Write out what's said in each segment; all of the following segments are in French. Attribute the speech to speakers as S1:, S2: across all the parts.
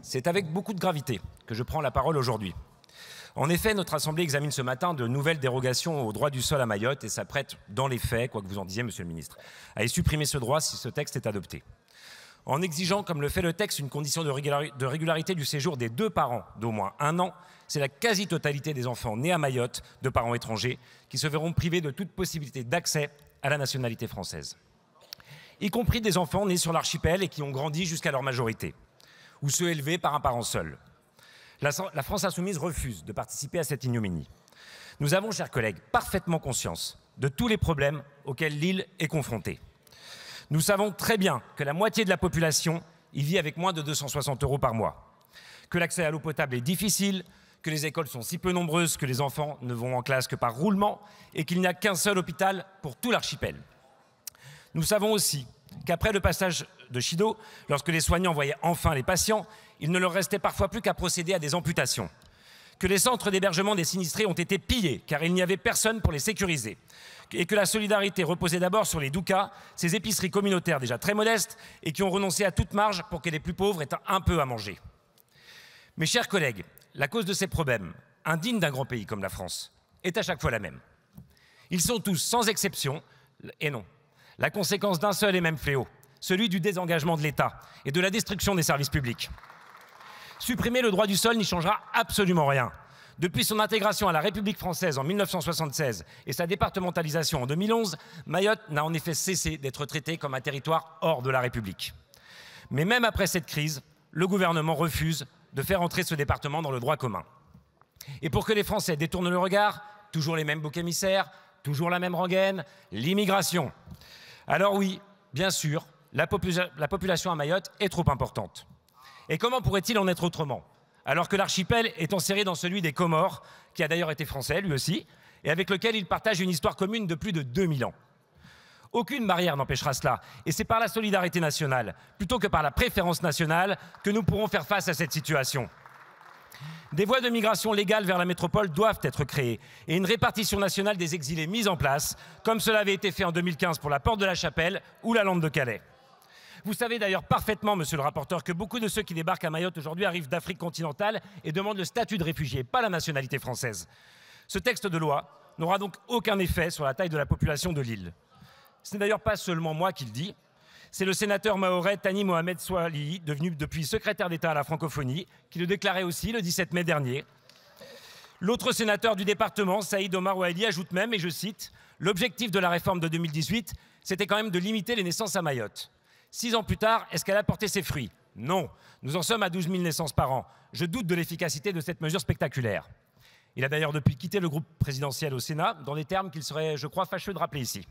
S1: C'est avec beaucoup de gravité que je prends la parole aujourd'hui. En effet, notre Assemblée examine ce matin de nouvelles dérogations au droit du sol à Mayotte et s'apprête, dans les faits, quoi que vous en disiez, Monsieur le Ministre, à y supprimer ce droit si ce texte est adopté. En exigeant, comme le fait le texte, une condition de régularité du séjour des 2 parents d'au moins 1 an, c'est la quasi-totalité des enfants nés à Mayotte de parents étrangers qui se verront privés de toute possibilité d'accès à la nationalité française. Y compris des enfants nés sur l'archipel et qui ont grandi jusqu'à leur majorité, ou ceux élevés par un parent seul. La France insoumise refuse de participer à cette ignominie. Nous avons, chers collègues, parfaitement conscience de tous les problèmes auxquels l'île est confrontée. Nous savons très bien que la moitié de la population y vit avec moins de 260 € par mois, que l'accès à l'eau potable est difficile, que les écoles sont si peu nombreuses que les enfants ne vont en classe que par roulement et qu'il n'y a qu'un seul hôpital pour tout l'archipel. Nous savons aussi qu'après le passage de Chido, lorsque les soignants voyaient enfin les patients, il ne leur restait parfois plus qu'à procéder à des amputations. Que les centres d'hébergement des sinistrés ont été pillés car il n'y avait personne pour les sécuriser. Et que la solidarité reposait d'abord sur les doukas, ces épiceries communautaires déjà très modestes et qui ont renoncé à toute marge pour que les plus pauvres aient un peu à manger. Mes chers collègues, la cause de ces problèmes, indignes d'un grand pays comme la France, est à chaque fois la même. Ils sont tous, sans exception, et non, la conséquence d'un seul et même fléau, celui du désengagement de l'État et de la destruction des services publics. Supprimer le droit du sol n'y changera absolument rien. Depuis son intégration à la République française en 1976 et sa départementalisation en 2011, Mayotte n'a en effet cessé d'être traité comme un territoire hors de la République. Mais même après cette crise, le gouvernement refuse de faire entrer ce département dans le droit commun. Et pour que les Français détournent le regard, toujours les mêmes boucs émissaires, toujours la même rengaine, l'immigration. Alors oui, bien sûr, la population à Mayotte est trop importante. Et comment pourrait-il en être autrement, alors que l'archipel est enserré dans celui des Comores, qui a d'ailleurs été français lui aussi, et avec lequel il partage une histoire commune de plus de 2000 ans. Aucune barrière n'empêchera cela, et c'est par la solidarité nationale, plutôt que par la préférence nationale, que nous pourrons faire face à cette situation. Des voies de migration légales vers la métropole doivent être créées, et une répartition nationale des exilés mise en place, comme cela avait été fait en 2015 pour la Porte de la Chapelle ou la Lande de Calais. Vous savez d'ailleurs parfaitement, monsieur le rapporteur, que beaucoup de ceux qui débarquent à Mayotte aujourd'hui arrivent d'Afrique continentale et demandent le statut de réfugié, pas la nationalité française. Ce texte de loi n'aura donc aucun effet sur la taille de la population de l'île. Ce n'est d'ailleurs pas seulement moi qui le dis, c'est le sénateur mahorais Thani Mohamed Soilihi, devenu depuis secrétaire d'État à la francophonie, qui le déclarait aussi le 17 mai dernier. L'autre sénateur du département, Saïd Omar Ouaili, ajoute même, et je cite, « L'objectif de la réforme de 2018, c'était quand même de limiter les naissances à Mayotte. 6 ans plus tard, est-ce qu'elle a porté ses fruits? Non. Nous en sommes à 12 000 naissances par an. Je doute de l'efficacité de cette mesure spectaculaire. » Il a d'ailleurs depuis quitté le groupe présidentiel au Sénat, dans des termes qu'il serait, je crois, fâcheux de rappeler ici.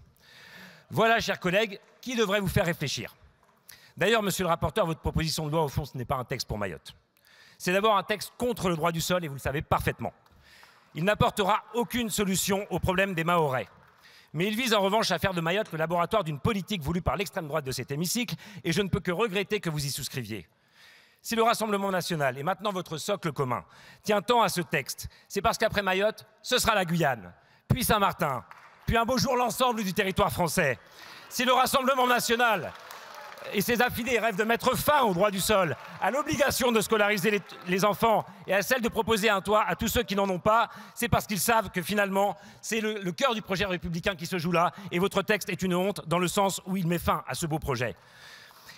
S1: Voilà, chers collègues, qui devrait vous faire réfléchir. D'ailleurs, monsieur le rapporteur, votre proposition de loi, au fond, ce n'est pas un texte pour Mayotte. C'est d'abord un texte contre le droit du sol, et vous le savez parfaitement. Il n'apportera aucune solution au problème des Mahorais. Mais il vise en revanche à faire de Mayotte le laboratoire d'une politique voulue par l'extrême droite de cet hémicycle, et je ne peux que regretter que vous y souscriviez. Si le Rassemblement national est maintenant votre socle commun, tient tant à ce texte, c'est parce qu'après Mayotte, ce sera la Guyane, puis Saint-Martin, puis un beau jour l'ensemble du territoire français. Si le Rassemblement national et ses affidés rêvent de mettre fin au droit du sol, à l'obligation de scolariser les enfants et à celle de proposer un toit à tous ceux qui n'en ont pas, c'est parce qu'ils savent que finalement, c'est le cœur du projet républicain qui se joue là, et votre texte est une honte dans le sens où il met fin à ce beau projet.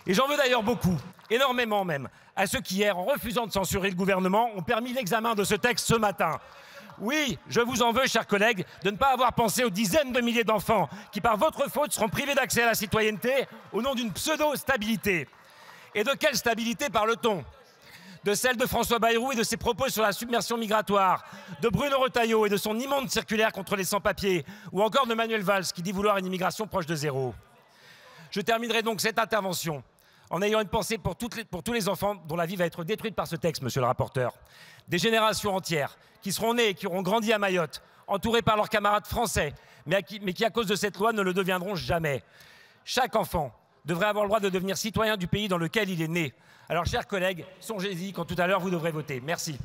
S1: Et j'en veux d'ailleurs beaucoup, énormément même, à ceux qui hier, en refusant de censurer le gouvernement, ont permis l'examen de ce texte ce matin. Oui, je vous en veux, chers collègues, de ne pas avoir pensé aux dizaines de milliers d'enfants qui, par votre faute, seront privés d'accès à la citoyenneté au nom d'une pseudo-stabilité. Et de quelle stabilité parle-t-on? De celle de François Bayrou et de ses propos sur la submersion migratoire, de Bruno Retailleau et de son immonde circulaire contre les sans-papiers, ou encore de Manuel Valls qui dit vouloir une immigration proche de zéro. Je terminerai donc cette intervention en ayant une pensée pour tous les enfants dont la vie va être détruite par ce texte, monsieur le rapporteur. Des générations entières qui seront nées et qui auront grandi à Mayotte, entourés par leurs camarades français, mais qui, à cause de cette loi, ne le deviendront jamais. Chaque enfant devrait avoir le droit de devenir citoyen du pays dans lequel il est né. Alors, chers collègues, songez-y quand tout à l'heure vous devrez voter. Merci.